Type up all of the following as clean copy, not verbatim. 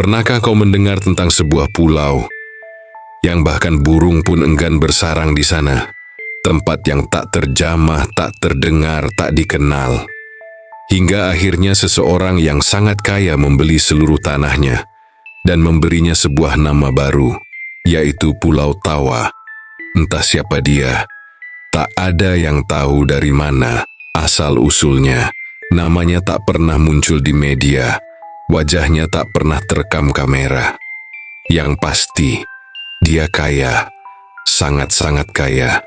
Pernahkah kau mendengar tentang sebuah pulau yang bahkan burung pun enggan bersarang di sana? Tempat yang tak terjamah, tak terdengar, tak dikenal. Hingga akhirnya seseorang yang sangat kaya membeli seluruh tanahnya dan memberinya sebuah nama baru, yaitu Pulau Tawa. Entah siapa dia, tak ada yang tahu dari mana asal-usulnya. Namanya tak pernah muncul di media, wajahnya tak pernah terekam kamera. Yang pasti, dia kaya, sangat-sangat kaya,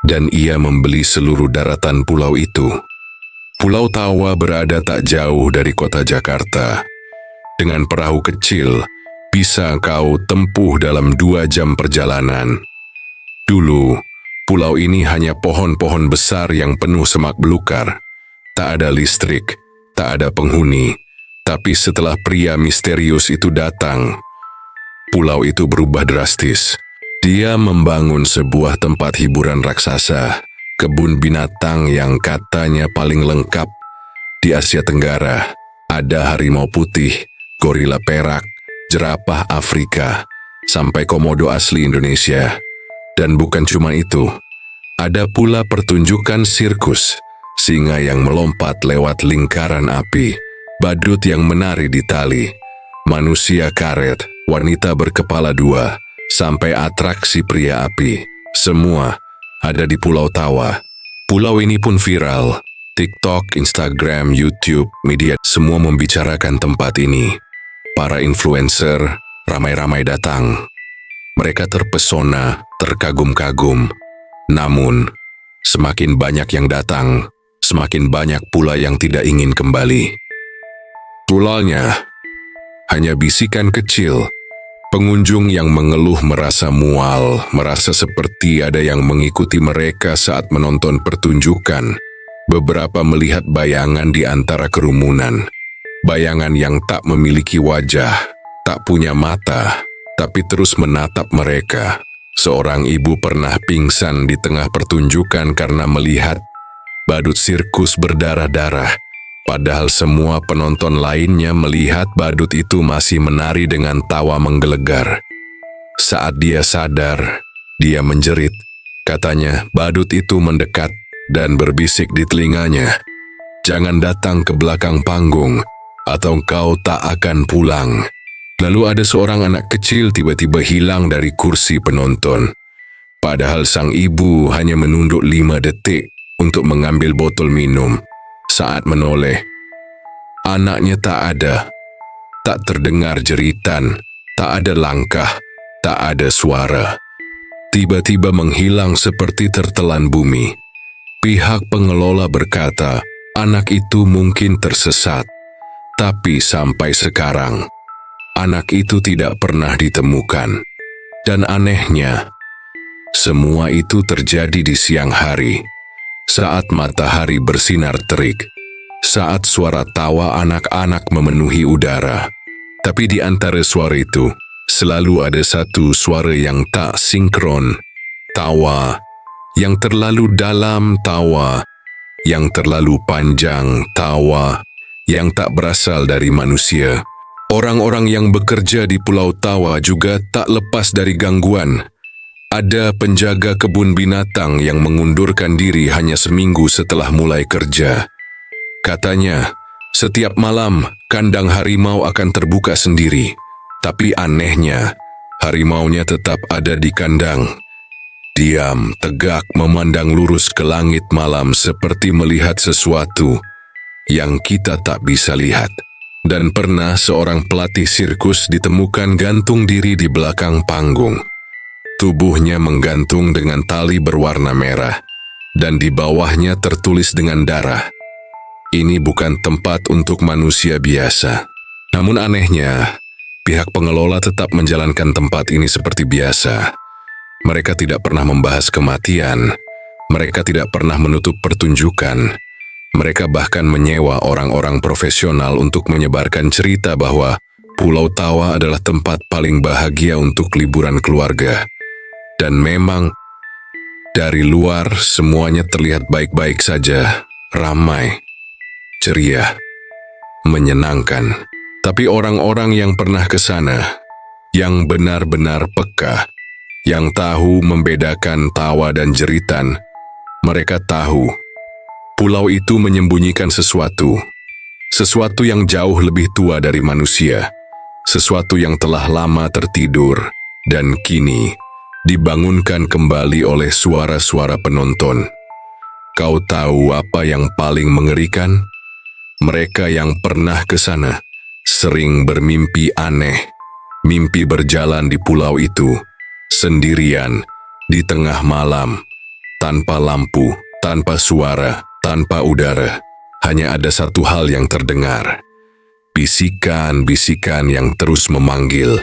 dan ia membeli seluruh daratan pulau itu. Pulau Tawa berada tak jauh dari kota Jakarta. Dengan perahu kecil, bisa kau tempuh dalam 2 jam perjalanan. Dulu, pulau ini hanya pohon-pohon besar yang penuh semak belukar. Tak ada listrik, tak ada penghuni. Tapi setelah pria misterius itu datang, pulau itu berubah drastis. Dia membangun sebuah tempat hiburan raksasa, kebun binatang yang katanya paling lengkap di Asia Tenggara. Ada harimau putih, gorila perak, jerapah Afrika, sampai komodo asli Indonesia. Dan bukan cuma itu, ada pula pertunjukan sirkus, singa yang melompat lewat lingkaran api, badut yang menari di tali, manusia karet, wanita berkepala 2, sampai atraksi pria api. Semua ada di Pulau Tawa. Pulau ini pun viral. TikTok, Instagram, YouTube, media, semua membicarakan tempat ini. Para influencer ramai-ramai datang. Mereka terpesona, terkagum-kagum. Namun, semakin banyak yang datang, semakin banyak pula yang tidak ingin kembali. Tulanya hanya bisikan kecil. Pengunjung yang mengeluh merasa mual, merasa seperti ada yang mengikuti mereka saat menonton pertunjukan. Beberapa melihat bayangan di antara kerumunan. Bayangan yang tak memiliki wajah, tak punya mata, tapi terus menatap mereka. Seorang ibu pernah pingsan di tengah pertunjukan karena melihat badut sirkus berdarah-darah. Padahal semua penonton lainnya melihat badut itu masih menari dengan tawa menggelegar. Saat dia sadar, dia menjerit. Katanya badut itu mendekat dan berbisik di telinganya, "Jangan datang ke belakang panggung, atau kau tak akan pulang." Lalu ada seorang anak kecil tiba-tiba hilang dari kursi penonton. Padahal sang ibu hanya menunduk 5 detik untuk mengambil botol minum. Saat menoleh, anaknya tak ada. Tak terdengar jeritan, tak ada langkah, tak ada suara. Tiba-tiba menghilang seperti tertelan bumi. Pihak pengelola berkata, anak itu mungkin tersesat. Tapi sampai sekarang, anak itu tidak pernah ditemukan. Dan anehnya, semua itu terjadi di siang hari, saat matahari bersinar terik, saat suara tawa anak-anak memenuhi udara. Tapi di antara suara itu, selalu ada satu suara yang tak sinkron. Tawa yang terlalu dalam, tawa yang terlalu panjang, tawa yang tak berasal dari manusia. Orang-orang yang bekerja di Pulau Tawa juga tak lepas dari gangguan. Ada penjaga kebun binatang yang mengundurkan diri hanya seminggu setelah mulai kerja. Katanya, setiap malam kandang harimau akan terbuka sendiri. Tapi anehnya, harimaunya tetap ada di kandang. Diam, tegak, memandang lurus ke langit malam seperti melihat sesuatu yang kita tak bisa lihat. Dan pernah seorang pelatih sirkus ditemukan gantung diri di belakang panggung. Tubuhnya menggantung dengan tali berwarna merah, dan di bawahnya tertulis dengan darah, "Ini bukan tempat untuk manusia biasa." Namun anehnya, pihak pengelola tetap menjalankan tempat ini seperti biasa. Mereka tidak pernah membahas kematian, mereka tidak pernah menutup pertunjukan. Mereka bahkan menyewa orang-orang profesional untuk menyebarkan cerita bahwa Pulau Tawa adalah tempat paling bahagia untuk liburan keluarga. Dan memang, dari luar semuanya terlihat baik-baik saja, ramai, ceria, menyenangkan. Tapi orang-orang yang pernah ke sana, yang benar-benar peka, yang tahu membedakan tawa dan jeritan, mereka tahu pulau itu menyembunyikan sesuatu yang jauh lebih tua dari manusia, sesuatu yang telah lama tertidur dan kini dibangunkan kembali oleh suara-suara penonton. Kau tahu apa yang paling mengerikan? Mereka yang pernah ke sana sering bermimpi aneh, mimpi berjalan di pulau itu, sendirian, di tengah malam, tanpa lampu, tanpa suara, tanpa udara. Hanya ada satu hal yang terdengar, bisikan-bisikan yang terus memanggil,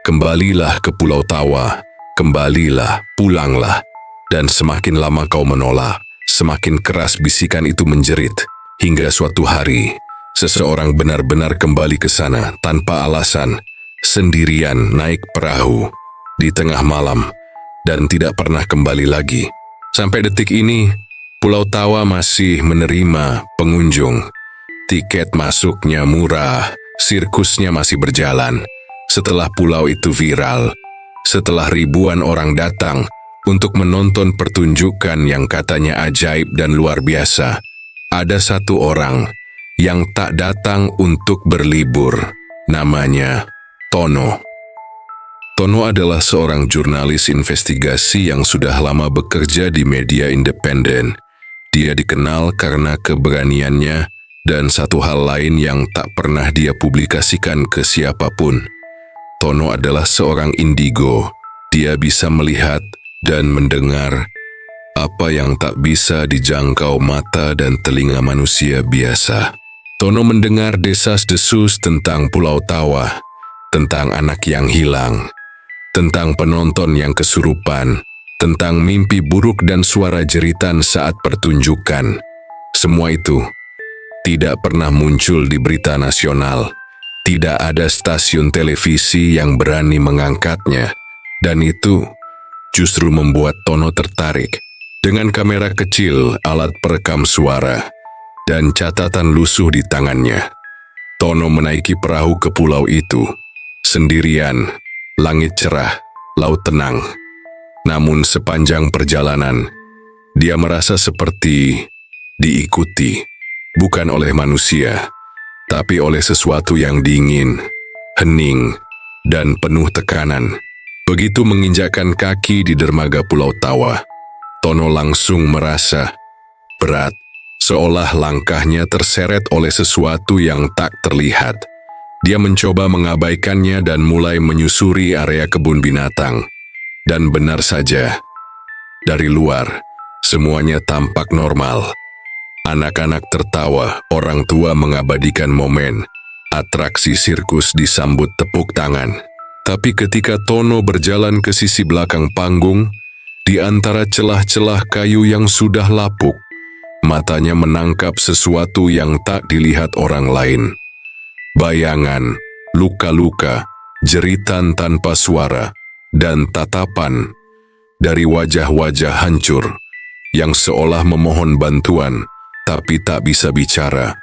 kembalilah ke Pulau Tawa, kembalilah, pulanglah. Dan semakin lama kau menolak, semakin keras bisikan itu menjerit, hingga suatu hari, seseorang benar-benar kembali ke sana tanpa alasan, sendirian naik perahu, di tengah malam, dan tidak pernah kembali lagi. Sampai detik ini, Pulau Tawa masih menerima pengunjung. Tiket masuknya murah, sirkusnya masih berjalan. Setelah pulau itu viral, setelah ribuan orang datang untuk menonton pertunjukan yang katanya ajaib dan luar biasa, ada satu orang yang tak datang untuk berlibur. Namanya Tono. Tono adalah seorang jurnalis investigasi yang sudah lama bekerja di media independen. Dia dikenal karena keberaniannya dan satu hal lain yang tak pernah dia publikasikan ke siapapun. Tono adalah seorang indigo. Dia bisa melihat dan mendengar apa yang tak bisa dijangkau mata dan telinga manusia biasa. Tono mendengar desas-desus tentang Pulau Tawa, tentang anak yang hilang, tentang penonton yang kesurupan, tentang mimpi buruk dan suara jeritan saat pertunjukan. Semua itu tidak pernah muncul di berita nasional. Tidak ada stasiun televisi yang berani mengangkatnya. Dan itu justru membuat Tono tertarik. Dengan kamera kecil, alat perekam suara, dan catatan lusuh di tangannya, Tono menaiki perahu ke pulau itu. Sendirian, langit cerah, laut tenang. Namun sepanjang perjalanan, dia merasa seperti diikuti, bukan oleh manusia, tapi oleh sesuatu yang dingin, hening, dan penuh tekanan. Begitu menginjakkan kaki di dermaga Pulau Tawa, Tono langsung merasa berat, seolah langkahnya terseret oleh sesuatu yang tak terlihat. Dia mencoba mengabaikannya dan mulai menyusuri area kebun binatang. Dan benar saja, dari luar, semuanya tampak normal. Anak-anak tertawa, orang tua mengabadikan momen, atraksi sirkus disambut tepuk tangan. Tapi ketika Tono berjalan ke sisi belakang panggung, di antara celah-celah kayu yang sudah lapuk, matanya menangkap sesuatu yang tak dilihat orang lain. Bayangan, luka-luka, jeritan tanpa suara, dan tatapan dari wajah-wajah hancur yang seolah memohon bantuan tapi tak bisa bicara.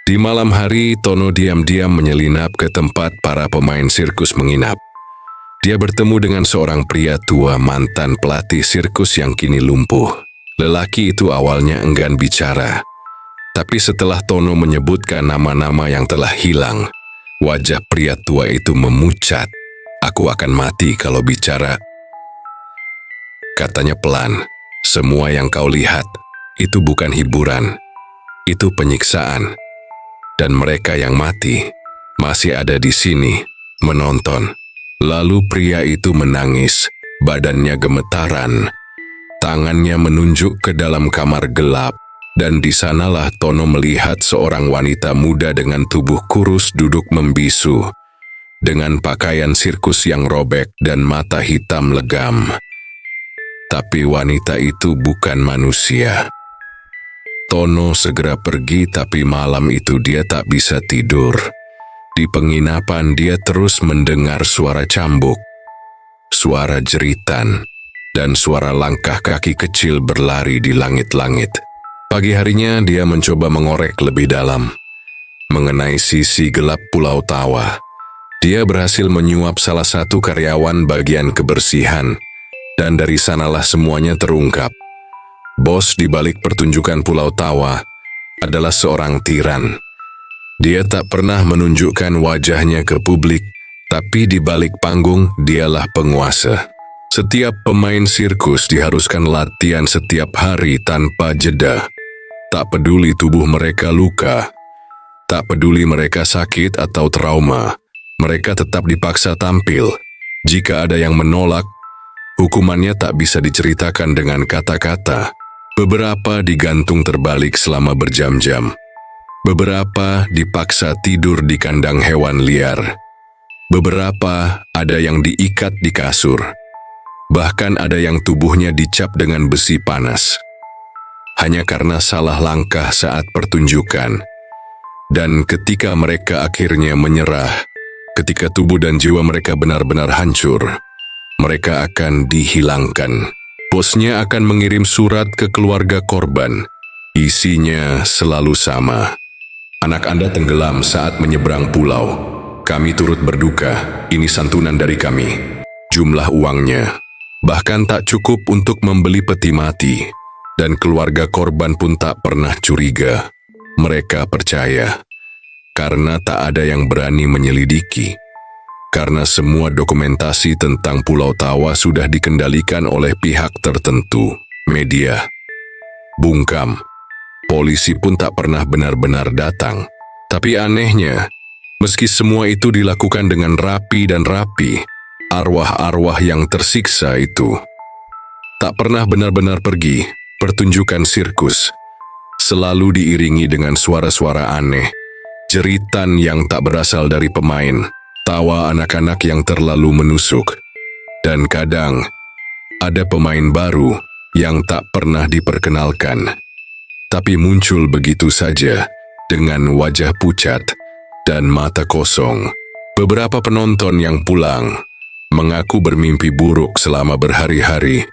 Di malam hari, Tono diam-diam menyelinap ke tempat para pemain sirkus menginap. Dia bertemu dengan seorang pria tua mantan pelatih sirkus yang kini lumpuh. Lelaki itu awalnya enggan bicara, tapi setelah Tono menyebutkan nama-nama yang telah hilang, wajah pria tua itu memucat. Aku akan mati kalau bicara, katanya pelan. Semua yang kau lihat, itu bukan hiburan, itu penyiksaan. Dan mereka yang mati, masih ada di sini, menonton. Lalu pria itu menangis, badannya gemetaran. Tangannya menunjuk ke dalam kamar gelap, dan di sanalah Tono melihat seorang wanita muda dengan tubuh kurus duduk membisu, dengan pakaian sirkus yang robek dan mata hitam legam. Tapi wanita itu bukan manusia. Tono segera pergi, tapi malam itu dia tak bisa tidur. Di penginapan dia terus mendengar suara cambuk, suara jeritan, dan suara langkah kaki kecil berlari di langit-langit. Pagi harinya dia mencoba mengorek lebih dalam. mengenai sisi gelap Pulau Tawa. Dia berhasil menyuap salah satu karyawan bagian kebersihan, dan dari sanalah semuanya terungkap. Bos di balik pertunjukan Pulau Tawa adalah seorang tiran. Dia tak pernah menunjukkan wajahnya ke publik, tapi di balik panggung dialah penguasa. Setiap pemain sirkus diharuskan latihan setiap hari tanpa jeda. Tak peduli tubuh mereka luka, tak peduli mereka sakit atau trauma, mereka tetap dipaksa tampil. Jika ada yang menolak, hukumannya tak bisa diceritakan dengan kata-kata. Beberapa digantung terbalik selama berjam-jam. Beberapa dipaksa tidur di kandang hewan liar. Beberapa ada yang diikat di kasur. Bahkan ada yang tubuhnya dicap dengan besi panas. Hanya karena salah langkah saat pertunjukan. Dan ketika mereka akhirnya menyerah, ketika tubuh dan jiwa mereka benar-benar hancur, mereka akan dihilangkan. Bosnya akan mengirim surat ke keluarga korban. Isinya selalu sama. Anak Anda tenggelam saat menyeberang pulau. Kami turut berduka, ini santunan dari kami. Jumlah uangnya bahkan tak cukup untuk membeli peti mati, dan keluarga korban pun tak pernah curiga. Mereka percaya, karena tak ada yang berani menyelidiki. Karena semua dokumentasi tentang Pulau Tawa sudah dikendalikan oleh pihak tertentu, media, bungkam, polisi pun tak pernah benar-benar datang. Tapi anehnya, meski semua itu dilakukan dengan rapi dan rapi, arwah-arwah yang tersiksa itu tak pernah benar-benar pergi. Pertunjukan sirkus selalu diiringi dengan suara-suara aneh, jeritan yang tak berasal dari pemain, tawa anak-anak yang terlalu menusuk, dan kadang ada pemain baru yang tak pernah diperkenalkan, tapi muncul begitu saja dengan wajah pucat dan mata kosong. Beberapa penonton yang pulang mengaku bermimpi buruk selama berhari-hari.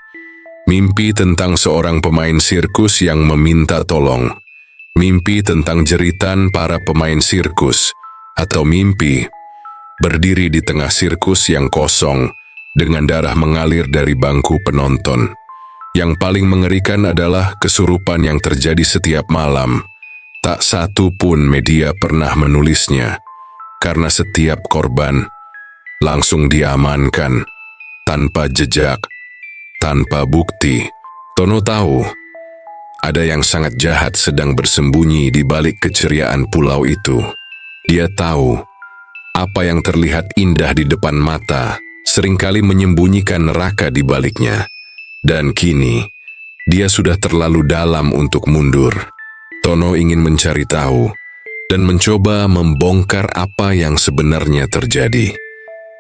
Mimpi tentang seorang pemain sirkus yang meminta tolong. Mimpi tentang jeritan para pemain sirkus. Atau mimpi berdiri di tengah sirkus yang kosong dengan darah mengalir dari bangku penonton. Yang paling mengerikan adalah kesurupan yang terjadi setiap malam. Tak satu pun media pernah menulisnya, karena setiap korban langsung diamankan, tanpa jejak, tanpa bukti. Tono tahu, ada yang sangat jahat sedang bersembunyi di balik keceriaan pulau itu. Dia tahu, apa yang terlihat indah di depan mata, seringkali menyembunyikan neraka di baliknya. Dan kini, dia sudah terlalu dalam untuk mundur. Tono ingin mencari tahu, dan mencoba membongkar apa yang sebenarnya terjadi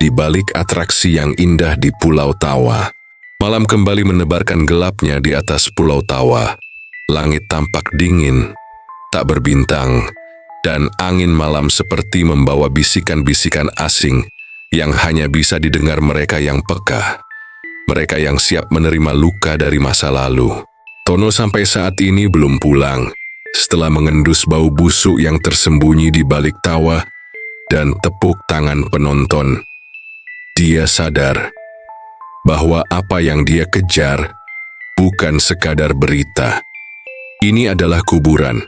di balik atraksi yang indah di Pulau Tawa. Malam kembali menebarkan gelapnya di atas Pulau Tawa. Langit tampak dingin, tak berbintang, dan angin malam seperti membawa bisikan-bisikan asing yang hanya bisa didengar mereka yang peka, mereka yang siap menerima luka dari masa lalu. Tono sampai saat ini belum pulang, setelah mengendus bau busuk yang tersembunyi di balik tawa dan tepuk tangan penonton. Dia sadar bahwa apa yang dia kejar bukan sekadar berita. Ini adalah kuburan.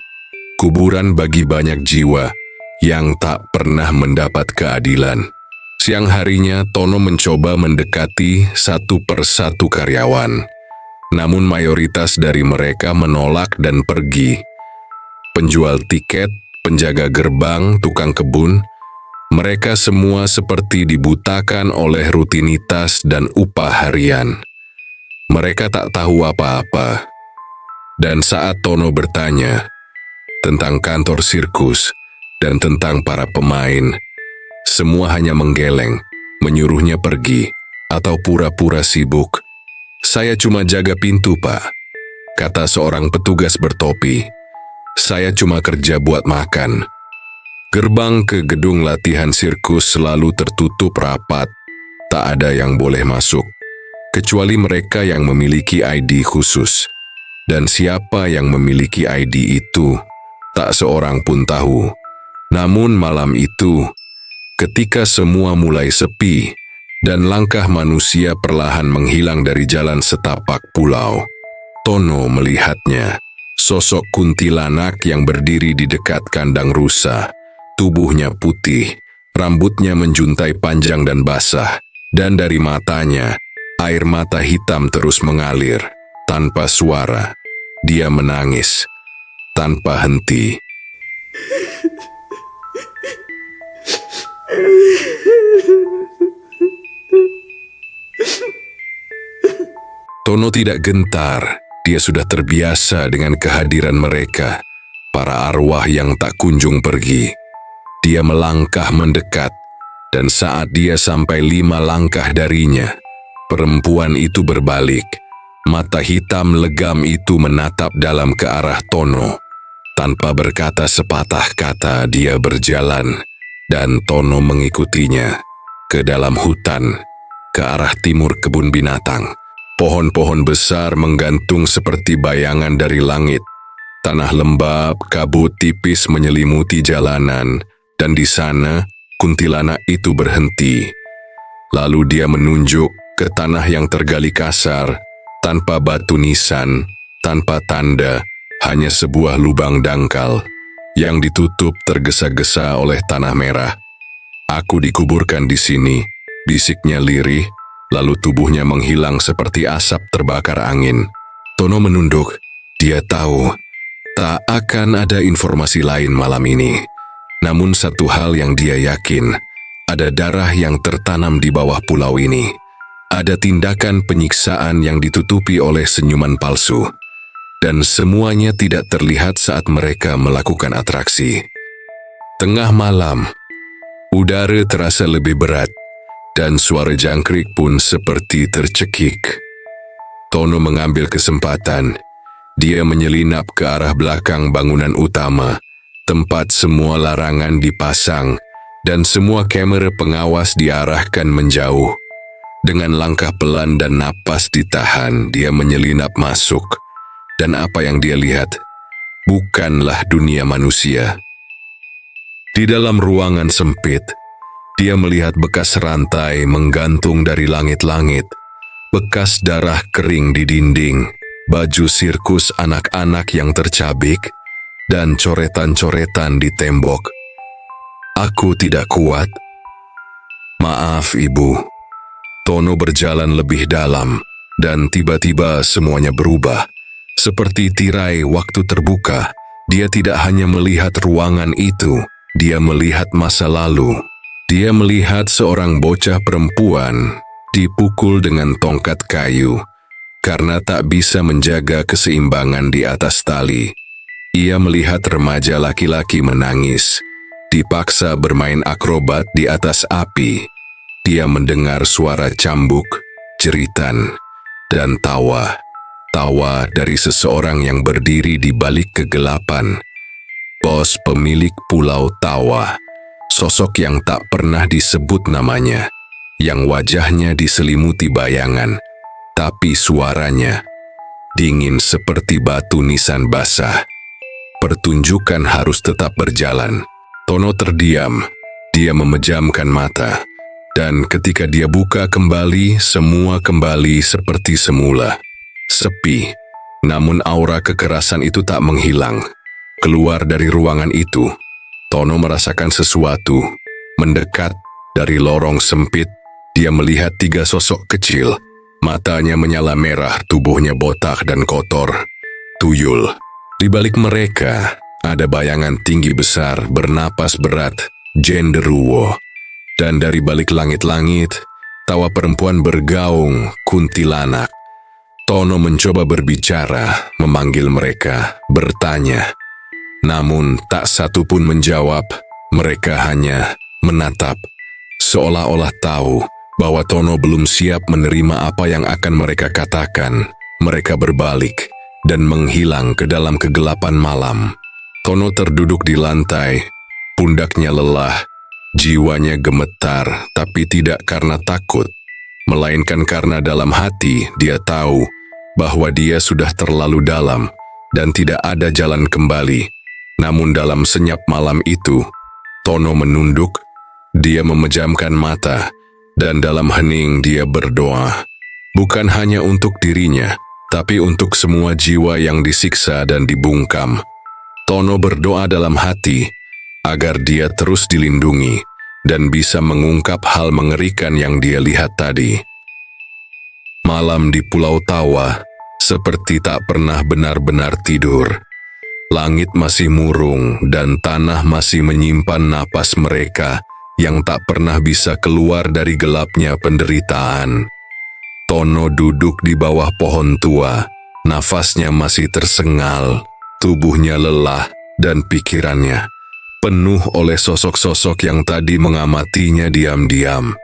Kuburan bagi banyak jiwa yang tak pernah mendapat keadilan. Siang harinya, Tono mencoba mendekati satu persatu karyawan. Namun mayoritas dari mereka menolak dan pergi. Penjual tiket, penjaga gerbang, tukang kebun, mereka semua seperti dibutakan oleh rutinitas dan upah harian. Mereka tak tahu apa-apa. Dan saat Tono bertanya tentang kantor sirkus dan tentang para pemain, semua hanya menggeleng, menyuruhnya pergi, atau pura-pura sibuk. "Saya cuma jaga pintu, Pak," kata seorang petugas bertopi. "Saya cuma kerja buat makan." Gerbang ke gedung latihan sirkus selalu tertutup rapat. Tak ada yang boleh masuk, kecuali mereka yang memiliki ID khusus. Dan siapa yang memiliki ID itu, tak seorang pun tahu. Namun malam itu, ketika semua mulai sepi dan langkah manusia perlahan menghilang dari jalan setapak pulau, Tono melihatnya, sosok kuntilanak yang berdiri di dekat kandang rusa. Tubuhnya putih, rambutnya menjuntai panjang dan basah, dan dari matanya, air mata hitam terus mengalir. Tanpa suara, dia menangis, tanpa henti. Tono tidak gentar, dia sudah terbiasa dengan kehadiran mereka, para arwah yang tak kunjung pergi. Dia melangkah mendekat, dan saat dia sampai 5 langkah darinya, perempuan itu berbalik. Mata hitam legam itu menatap dalam ke arah Tono. Tanpa berkata sepatah kata, dia berjalan, dan Tono mengikutinya ke dalam hutan, ke arah timur kebun binatang. Pohon-pohon besar menggantung seperti bayangan dari langit. Tanah lembab, kabut tipis menyelimuti jalanan, dan di sana kuntilanak itu berhenti. Lalu dia menunjuk ke tanah yang tergali kasar, tanpa batu nisan, tanpa tanda, hanya sebuah lubang dangkal yang ditutup tergesa-gesa oleh tanah merah. "Aku dikuburkan di sini," bisiknya lirih, lalu tubuhnya menghilang seperti asap terbakar angin. Tono menunduk. Dia tahu tak akan ada informasi lain malam ini. Namun satu hal yang dia yakin, ada darah yang tertanam di bawah pulau ini. Ada tindakan penyiksaan yang ditutupi oleh senyuman palsu. Dan semuanya tidak terlihat saat mereka melakukan atraksi. Tengah malam, udara terasa lebih berat, dan suara jangkrik pun seperti tercekik. Tono mengambil kesempatan. Dia menyelinap ke arah belakang bangunan utama, tempat semua larangan dipasang, dan semua kamera pengawas diarahkan menjauh. Dengan langkah pelan dan napas ditahan, dia menyelinap masuk. Dan apa yang dia lihat bukanlah dunia manusia. Di dalam ruangan sempit, dia melihat bekas rantai menggantung dari langit-langit, bekas darah kering di dinding, baju sirkus anak-anak yang tercabik, dan coretan-coretan di tembok. "Aku tidak kuat." "Maaf, Ibu." Tono berjalan lebih dalam, dan tiba-tiba semuanya berubah. Seperti tirai waktu terbuka, dia tidak hanya melihat ruangan itu, dia melihat masa lalu. Dia melihat seorang bocah perempuan dipukul dengan tongkat kayu karena tak bisa menjaga keseimbangan di atas tali. Ia melihat remaja laki-laki menangis, dipaksa bermain akrobat di atas api. Dia mendengar suara cambuk, jeritan, dan tawa. Tawa dari seseorang yang berdiri di balik kegelapan. Bos pemilik Pulau Tawa. Sosok yang tak pernah disebut namanya, yang wajahnya diselimuti bayangan, tapi suaranya dingin seperti batu nisan basah. Pertunjukan harus tetap berjalan. Tono terdiam, dia memejamkan mata, dan ketika dia buka kembali, semua kembali seperti semula. Sepi, namun aura kekerasan itu tak menghilang. Keluar dari ruangan itu, Tono merasakan sesuatu. Mendekat dari lorong sempit, dia melihat 3 sosok kecil. Matanya menyala merah, tubuhnya botak dan kotor. Tuyul. Di balik mereka, ada bayangan tinggi besar bernapas berat, genderuwo. Dan dari balik langit-langit, tawa perempuan bergaung, kuntilanak. Tono mencoba berbicara, memanggil mereka, bertanya. Namun tak satu pun menjawab, mereka hanya menatap, seolah-olah tahu bahwa Tono belum siap menerima apa yang akan mereka katakan. Mereka berbalik dan menghilang ke dalam kegelapan malam. Tono terduduk di lantai, pundaknya lelah, jiwanya gemetar, tapi tidak karena takut, melainkan karena dalam hati dia tahu bahwa dia sudah terlalu dalam dan tidak ada jalan kembali. Namun dalam senyap malam itu, Tono menunduk, dia memejamkan mata, dan dalam hening dia berdoa. Bukan hanya untuk dirinya, tapi untuk semua jiwa yang disiksa dan dibungkam. Tono berdoa dalam hati, agar dia terus dilindungi, dan bisa mengungkap hal mengerikan yang dia lihat tadi. Malam di Pulau Tawa, seperti tak pernah benar-benar tidur. Langit masih murung dan tanah masih menyimpan napas mereka yang tak pernah bisa keluar dari gelapnya penderitaan. Tono duduk di bawah pohon tua, nafasnya masih tersengal, tubuhnya lelah dan pikirannya penuh oleh sosok-sosok yang tadi mengamatinya diam-diam.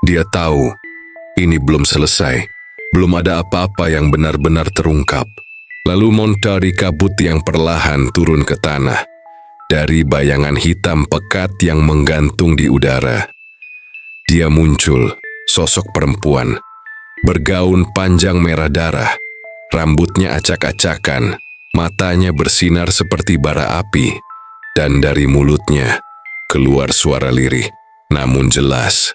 Dia tahu, ini belum selesai, belum ada apa-apa yang benar-benar terungkap. Lalu montari kabut yang perlahan turun ke tanah, dari bayangan hitam pekat yang menggantung di udara. Dia muncul, sosok perempuan, bergaun panjang merah darah, rambutnya acak-acakan, matanya bersinar seperti bara api, dan dari mulutnya keluar suara lirih, namun jelas.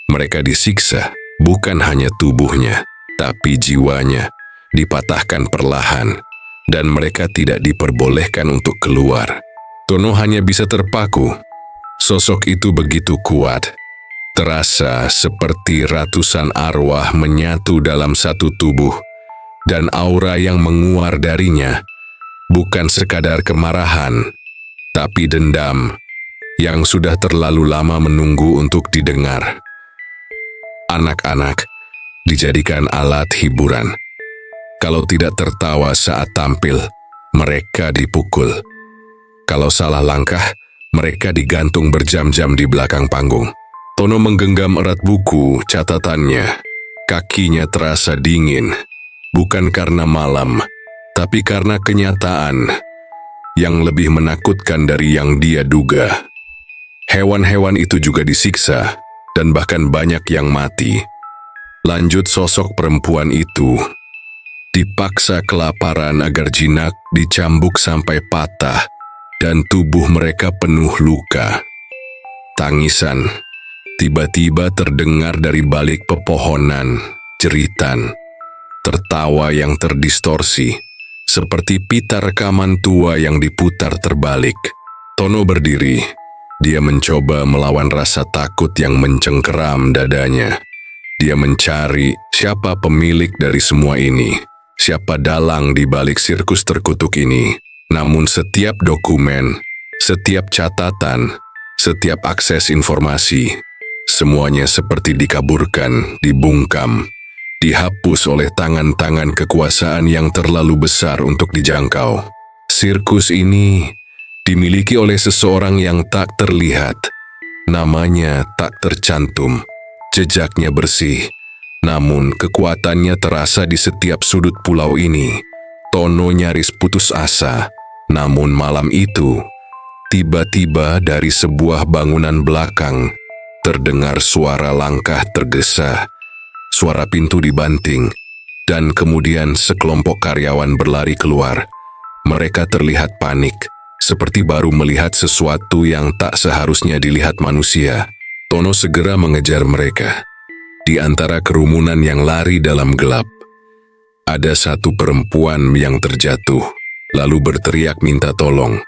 Mereka disiksa, bukan hanya tubuhnya, tapi jiwanya dipatahkan perlahan, dan mereka tidak diperbolehkan untuk keluar. Tono hanya bisa terpaku. Sosok itu begitu kuat, terasa seperti ratusan arwah menyatu dalam satu tubuh, dan aura yang menguar darinya bukan sekadar kemarahan, tapi dendam yang sudah terlalu lama menunggu untuk didengar. Anak-anak dijadikan alat hiburan. Kalau tidak tertawa saat tampil, mereka dipukul. Kalau salah langkah, mereka digantung berjam-jam di belakang panggung. Tono menggenggam erat buku catatannya. Kakinya terasa dingin, bukan karena malam, tapi karena kenyataan yang lebih menakutkan dari yang dia duga. Hewan-hewan itu juga disiksa, dan bahkan banyak yang mati. Lanjut sosok perempuan itu, dipaksa kelaparan agar jinak dicambuk sampai patah, dan tubuh mereka penuh luka. Tangisan tiba-tiba terdengar dari balik pepohonan, jeritan, tertawa yang terdistorsi, seperti pita rekaman tua yang diputar terbalik. Tono berdiri. Dia mencoba melawan rasa takut yang mencengkeram dadanya. Dia mencari siapa pemilik dari semua ini, siapa dalang di balik sirkus terkutuk ini. Namun setiap dokumen, setiap catatan, setiap akses informasi, semuanya seperti dikaburkan, dibungkam, dihapus oleh tangan-tangan kekuasaan yang terlalu besar untuk dijangkau. Sirkus ini dimiliki oleh seseorang yang tak terlihat. Namanya tak tercantum, jejaknya bersih, namun kekuatannya terasa di setiap sudut pulau ini. Tono nyaris putus asa, namun malam itu, tiba-tiba dari sebuah bangunan belakang, terdengar suara langkah tergesa, suara pintu dibanting, dan kemudian sekelompok karyawan berlari keluar. Mereka terlihat panik, seperti baru melihat sesuatu yang tak seharusnya dilihat manusia. Tono segera mengejar mereka. Di antara kerumunan yang lari dalam gelap, ada satu perempuan yang terjatuh, lalu berteriak minta tolong.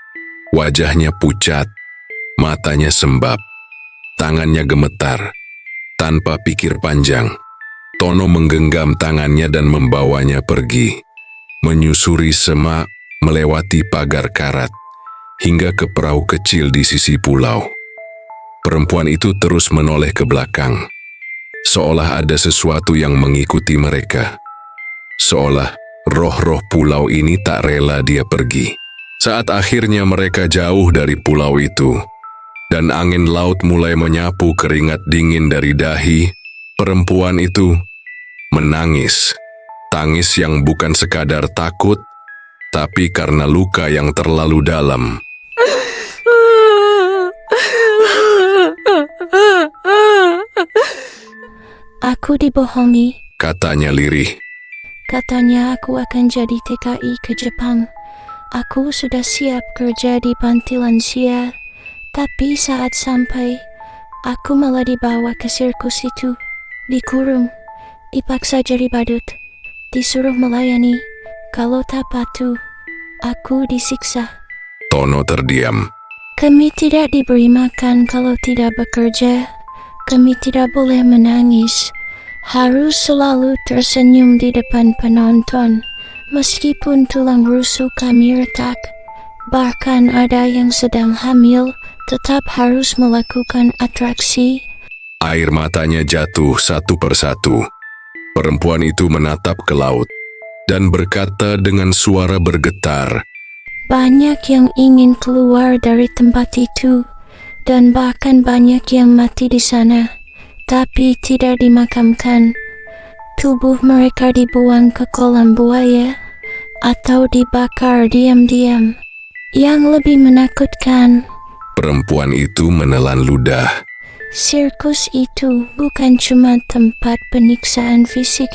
Wajahnya pucat, matanya sembab, tangannya gemetar. Tanpa pikir panjang, Tono menggenggam tangannya dan membawanya pergi, menyusuri semak, melewati pagar karat, hingga ke perahu kecil di sisi pulau. Perempuan itu terus menoleh ke belakang, seolah ada sesuatu yang mengikuti mereka. Seolah roh-roh pulau ini tak rela dia pergi. Saat akhirnya mereka jauh dari pulau itu, dan angin laut mulai menyapu keringat dingin dari dahi, perempuan itu menangis. Tangis yang bukan sekadar takut, tapi karena luka yang terlalu dalam. Aku dibohongi, Katanya lirih. katanya aku akan jadi TKI ke Jepang. Aku sudah siap kerja di panti lansia, Tapi saat sampai, aku malah dibawa ke sirkus itu. Dikurung, dipaksa jadi badut, disuruh melayani. Kalau tak patuh, aku disiksa. Tono terdiam. Kami tidak diberi makan kalau tidak bekerja. Kami tidak boleh menangis. Harus selalu tersenyum di depan penonton. Meskipun tulang rusuk kami retak. Bahkan ada yang sedang hamil, tetap harus melakukan atraksi. Air matanya jatuh satu persatu. Perempuan itu menatap ke laut dan berkata dengan suara bergetar, Banyak yang ingin keluar dari tempat itu, dan bahkan banyak yang mati di sana, tapi tidak dimakamkan. Tubuh mereka dibuang ke kolam buaya, atau dibakar diam-diam. Yang lebih menakutkan, perempuan itu menelan ludah. sirkus itu bukan cuma tempat penyiksaan fisik.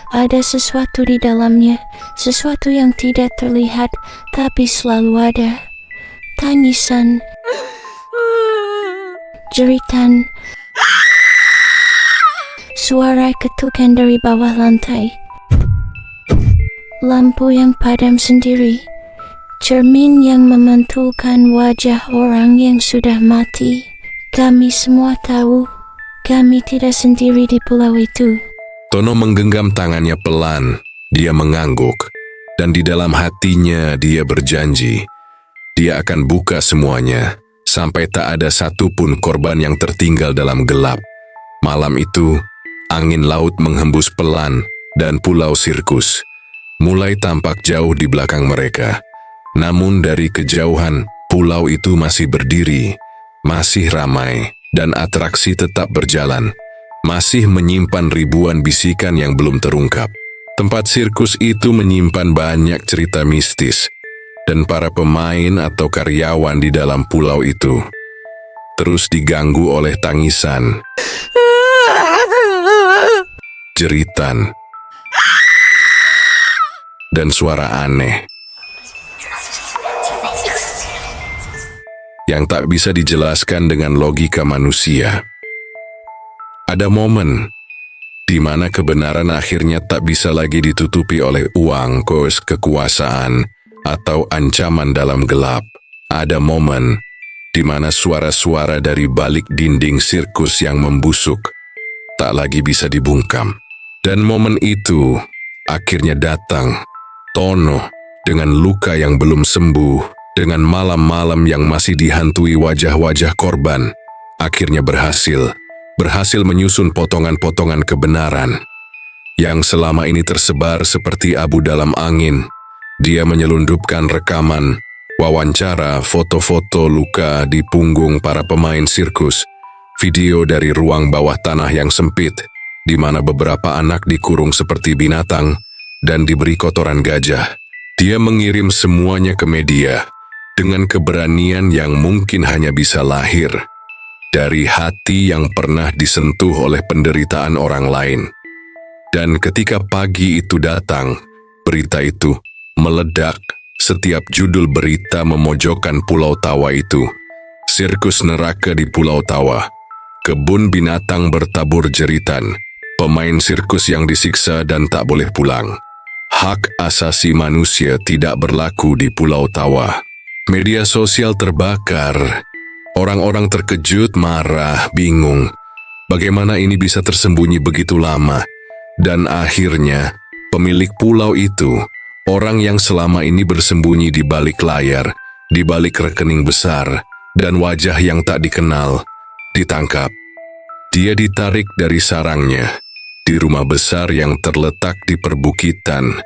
Ada sesuatu di dalamnya, sesuatu yang tidak terlihat, tapi selalu ada. Tangisan, jeritan, suara ketukan dari bawah lantai, lampu yang padam sendiri, cermin yang memantulkan wajah orang yang sudah mati. Kami semua tahu, kami tidak sendiri di pulau itu. Tono menggenggam tangannya pelan. Dia mengangguk, dan di dalam hatinya dia berjanji. Dia akan buka semuanya, sampai tak ada satupun korban yang tertinggal dalam gelap. Malam itu, angin laut menghembus pelan, dan pulau sirkus mulai tampak jauh di belakang mereka. Namun dari kejauhan, pulau itu masih berdiri, masih ramai, dan atraksi tetap berjalan. Masih menyimpan ribuan bisikan yang belum terungkap. Tempat sirkus itu menyimpan banyak cerita mistis, dan para pemain atau karyawan di dalam pulau itu terus diganggu oleh tangisan, jeritan, dan suara aneh yang tak bisa dijelaskan dengan logika manusia. Ada momen di mana kebenaran akhirnya tak bisa lagi ditutupi oleh uang, kekuasaan, atau ancaman dalam gelap. Ada momen di mana suara-suara dari balik dinding sirkus yang membusuk tak lagi bisa dibungkam. Dan momen itu akhirnya datang. Tono dengan luka yang belum sembuh, dengan malam-malam yang masih dihantui wajah-wajah korban, akhirnya berhasil menyusun potongan-potongan kebenaran yang selama ini tersebar seperti abu dalam angin. Dia menyelundupkan rekaman, wawancara, foto-foto luka di punggung para pemain sirkus, video dari ruang bawah tanah yang sempit, di mana beberapa anak dikurung seperti binatang dan diberi kotoran gajah. Dia mengirim semuanya ke media dengan keberanian yang mungkin hanya bisa lahir dari hati yang pernah disentuh oleh penderitaan orang lain. Dan ketika pagi itu datang, berita itu meledak. Setiap judul berita memojokkan Pulau Tawa itu. Sirkus neraka di Pulau Tawa. Kebun binatang bertabur jeritan. Pemain sirkus yang disiksa dan tak boleh pulang. Hak asasi manusia tidak berlaku di Pulau Tawa. Media sosial terbakar. Orang-orang terkejut, marah, bingung. Bagaimana ini bisa tersembunyi begitu lama? Dan akhirnya, pemilik pulau itu, orang yang selama ini bersembunyi di balik layar, di balik rekening besar, dan wajah yang tak dikenal, ditangkap. Dia ditarik dari sarangnya, di rumah besar yang terletak di perbukitan,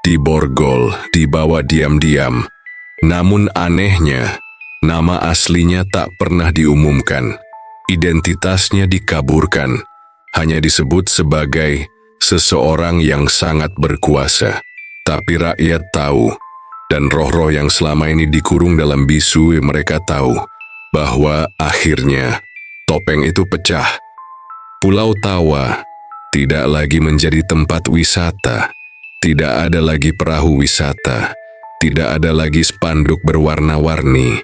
diborgol, dibawa diam-diam. Namun anehnya, nama aslinya tak pernah diumumkan. Identitasnya dikaburkan, hanya disebut sebagai seseorang yang sangat berkuasa. Tapi rakyat tahu, dan roh-roh yang selama ini dikurung dalam bisu, mereka tahu bahwa akhirnya topeng itu pecah. Pulau Tawa tidak lagi menjadi tempat wisata, tidak ada lagi perahu wisata, tidak ada lagi spanduk berwarna-warni,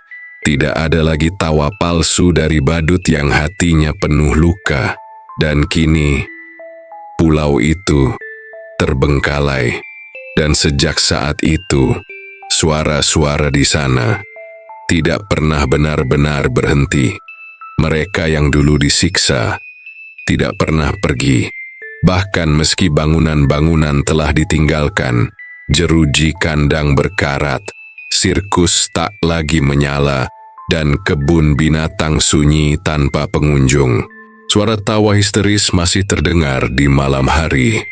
Tidak ada lagi tawa palsu dari badut yang hatinya penuh luka. Dan kini, pulau itu terbengkalai. Dan sejak saat itu, suara-suara di sana tidak pernah benar-benar berhenti. Mereka yang dulu disiksa tidak pernah pergi. Bahkan meski bangunan-bangunan telah ditinggalkan, jeruji kandang berkarat, sirkus tak lagi menyala, dan kebun binatang sunyi tanpa pengunjung. Suara tawa histeris masih terdengar di malam hari.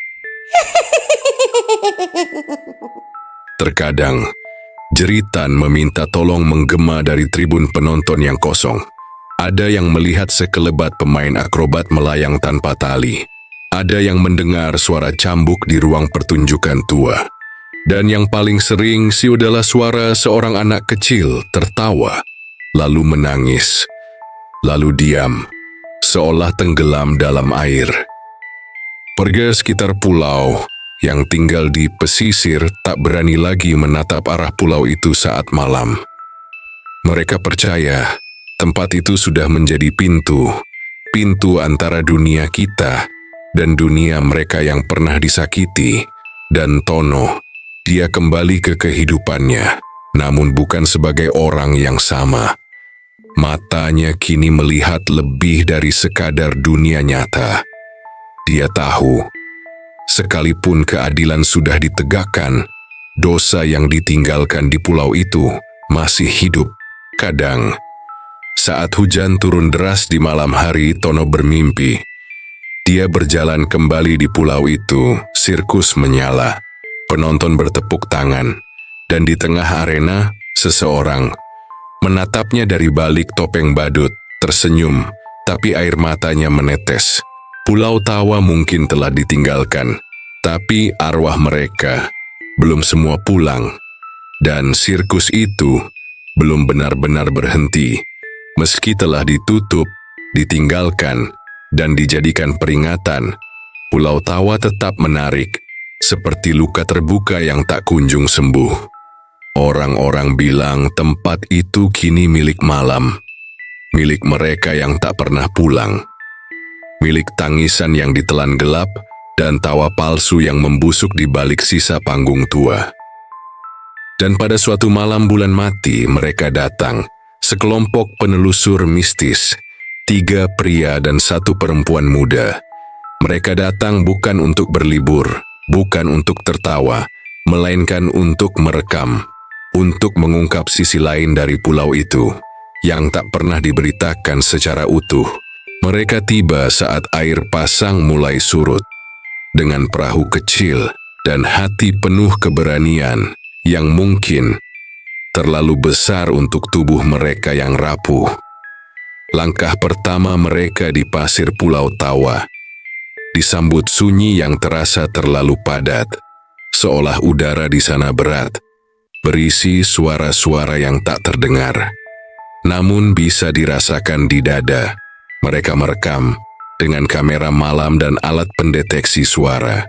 Terkadang, jeritan meminta tolong menggema dari tribun penonton yang kosong. Ada yang melihat sekelebat pemain akrobat melayang tanpa tali. Ada yang mendengar suara cambuk di ruang pertunjukan tua. Dan yang paling sering adalah suara seorang anak kecil tertawa, lalu menangis, lalu diam, seolah tenggelam dalam air. Warga sekitar pulau yang tinggal di pesisir tak berani lagi menatap arah pulau itu saat malam. Mereka percaya tempat itu sudah menjadi pintu antara dunia kita dan dunia mereka yang pernah disakiti. Dan Tono, dia kembali ke kehidupannya, namun bukan sebagai orang yang sama. Matanya kini melihat lebih dari sekadar dunia nyata. Dia tahu, sekalipun keadilan sudah ditegakkan, dosa yang ditinggalkan di pulau itu masih hidup. Kadang, saat hujan turun deras di malam hari, Tono bermimpi. Dia berjalan kembali di pulau itu, sirkus menyala, penonton bertepuk tangan, dan di tengah arena, seseorang menatapnya dari balik topeng badut, tersenyum, tapi air matanya menetes. Pulau Tawa mungkin telah ditinggalkan, tapi arwah mereka belum semua pulang, dan sirkus itu belum benar-benar berhenti. Meski telah ditutup, ditinggalkan, dan dijadikan peringatan, Pulau Tawa tetap menarik, seperti luka terbuka yang tak kunjung sembuh. Orang-orang bilang tempat itu kini milik malam, milik mereka yang tak pernah pulang, milik tangisan yang ditelan gelap, dan tawa palsu yang membusuk di balik sisa panggung tua. Dan pada suatu malam bulan mati, mereka datang, sekelompok penelusur mistis, 3 pria dan 1 perempuan muda. Mereka datang bukan untuk berlibur, bukan untuk tertawa, melainkan untuk merekam, untuk mengungkap sisi lain dari pulau itu, yang tak pernah diberitakan secara utuh. Mereka tiba saat air pasang mulai surut, dengan perahu kecil dan hati penuh keberanian yang mungkin terlalu besar untuk tubuh mereka yang rapuh. Langkah pertama mereka di pasir Pulau Tawa, disambut sunyi yang terasa terlalu padat, seolah udara di sana berat, berisi suara-suara yang tak terdengar, namun bisa dirasakan di dada. Mereka merekam dengan kamera malam dan alat pendeteksi suara,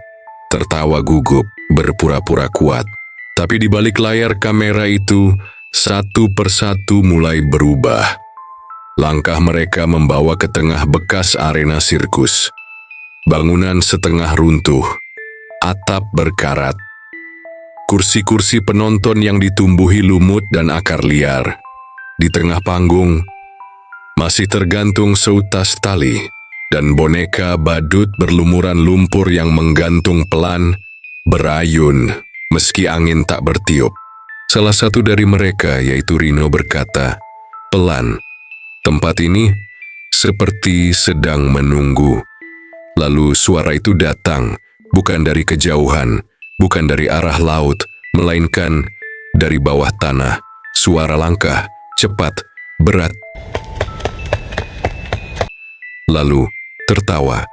tertawa gugup, berpura-pura kuat. Tapi di balik layar kamera itu, satu persatu mulai berubah. Langkah mereka membawa ke tengah bekas arena sirkus. Bangunan setengah runtuh, atap berkarat, kursi-kursi penonton yang ditumbuhi lumut dan akar liar. Di tengah panggung, masih tergantung seutas tali, dan boneka badut berlumuran lumpur yang menggantung pelan, berayun, meski angin tak bertiup. Salah satu dari mereka, yaitu Rino, berkata, pelan, tempat ini seperti sedang menunggu. Lalu suara itu datang, bukan dari kejauhan, bukan dari arah laut, melainkan dari bawah tanah. Suara langkah, cepat, berat. Lalu tertawa.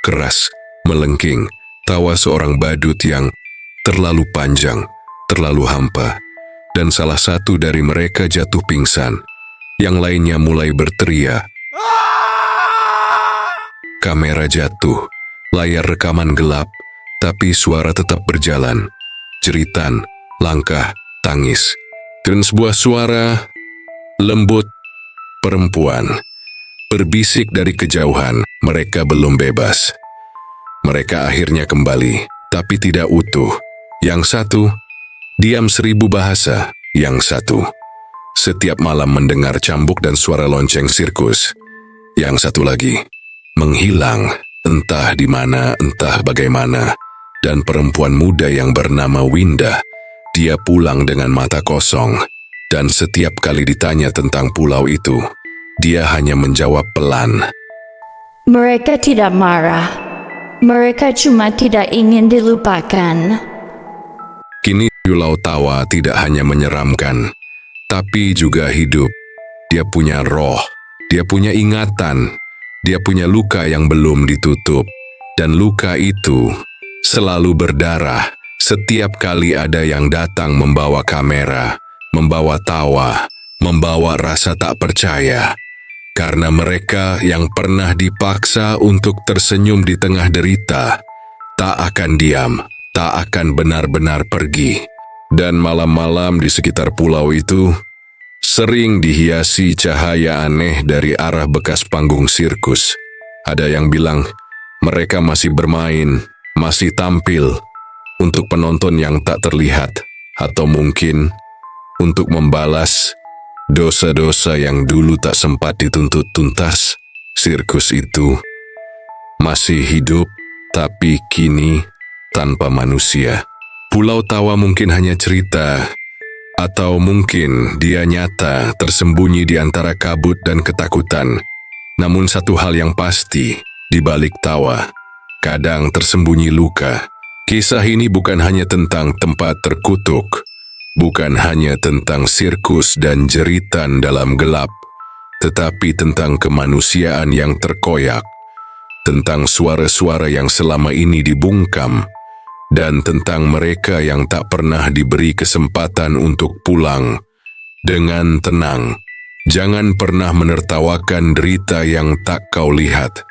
Keras, melengking, tawa seorang badut yang terlalu panjang, terlalu hampa. Dan salah satu dari mereka jatuh pingsan. Yang lainnya mulai berteriak. Kamera jatuh, layar rekaman gelap, tapi suara tetap berjalan. Jeritan, langkah, tangis. Dan sebuah suara lembut perempuan berbisik dari kejauhan, mereka belum bebas. Mereka akhirnya kembali, tapi tidak utuh. Yang satu, diam 1000 bahasa. Yang satu, setiap malam mendengar cambuk dan suara lonceng sirkus. Yang satu lagi, menghilang, entah di mana, entah bagaimana. Dan perempuan muda yang bernama Winda, dia pulang dengan mata kosong. Dan setiap kali ditanya tentang pulau itu, dia hanya menjawab pelan. Mereka tidak marah. Mereka cuma tidak ingin dilupakan. Kini Pulau Tawa tidak hanya menyeramkan, tapi juga hidup. Dia punya roh, dia punya ingatan, dia punya luka yang belum ditutup. Dan luka itu selalu berdarah setiap kali ada yang datang membawa kamera, membawa tawa, membawa rasa tak percaya. Karena mereka yang pernah dipaksa untuk tersenyum di tengah derita, tak akan diam, tak akan benar-benar pergi. Dan malam-malam di sekitar pulau itu sering dihiasi cahaya aneh dari arah bekas panggung sirkus. Ada yang bilang mereka masih bermain, masih tampil untuk penonton yang tak terlihat, atau mungkin untuk membalas dosa-dosa yang dulu tak sempat dituntut tuntas. Sirkus itu masih hidup, tapi kini tanpa manusia. Pulau Tawa mungkin hanya cerita, atau mungkin dia nyata tersembunyi di antara kabut dan ketakutan. Namun satu hal yang pasti, di balik tawa, kadang tersembunyi luka. Kisah ini bukan hanya tentang tempat terkutuk, bukan hanya tentang sirkus dan jeritan dalam gelap, tetapi tentang kemanusiaan yang terkoyak, tentang suara-suara yang selama ini dibungkam, dan tentang mereka yang tak pernah diberi kesempatan untuk pulang dengan tenang. Jangan pernah menertawakan derita yang tak kau lihat.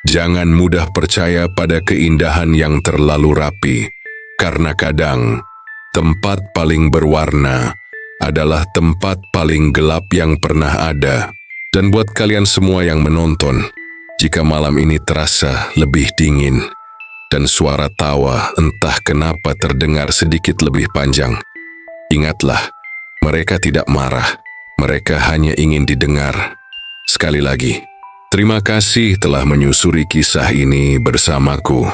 Jangan mudah percaya pada keindahan yang terlalu rapi, karena kadang tempat paling berwarna adalah tempat paling gelap yang pernah ada. Dan buat kalian semua yang menonton, jika malam ini terasa lebih dingin dan suara tawa entah kenapa terdengar sedikit lebih panjang, ingatlah, mereka tidak marah, mereka hanya ingin didengar. Sekali lagi, terima kasih telah menyusuri kisah ini bersamaku.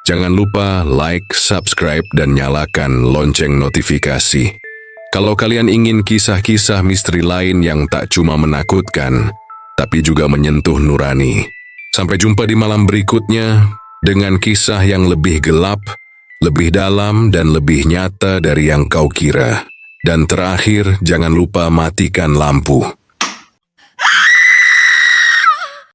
Jangan lupa like, subscribe, dan nyalakan lonceng notifikasi. Kalau kalian ingin kisah-kisah misteri lain yang tak cuma menakutkan, tapi juga menyentuh nurani. Sampai jumpa di malam berikutnya dengan kisah yang lebih gelap, lebih dalam, dan lebih nyata dari yang kau kira. Dan terakhir, jangan lupa matikan lampu.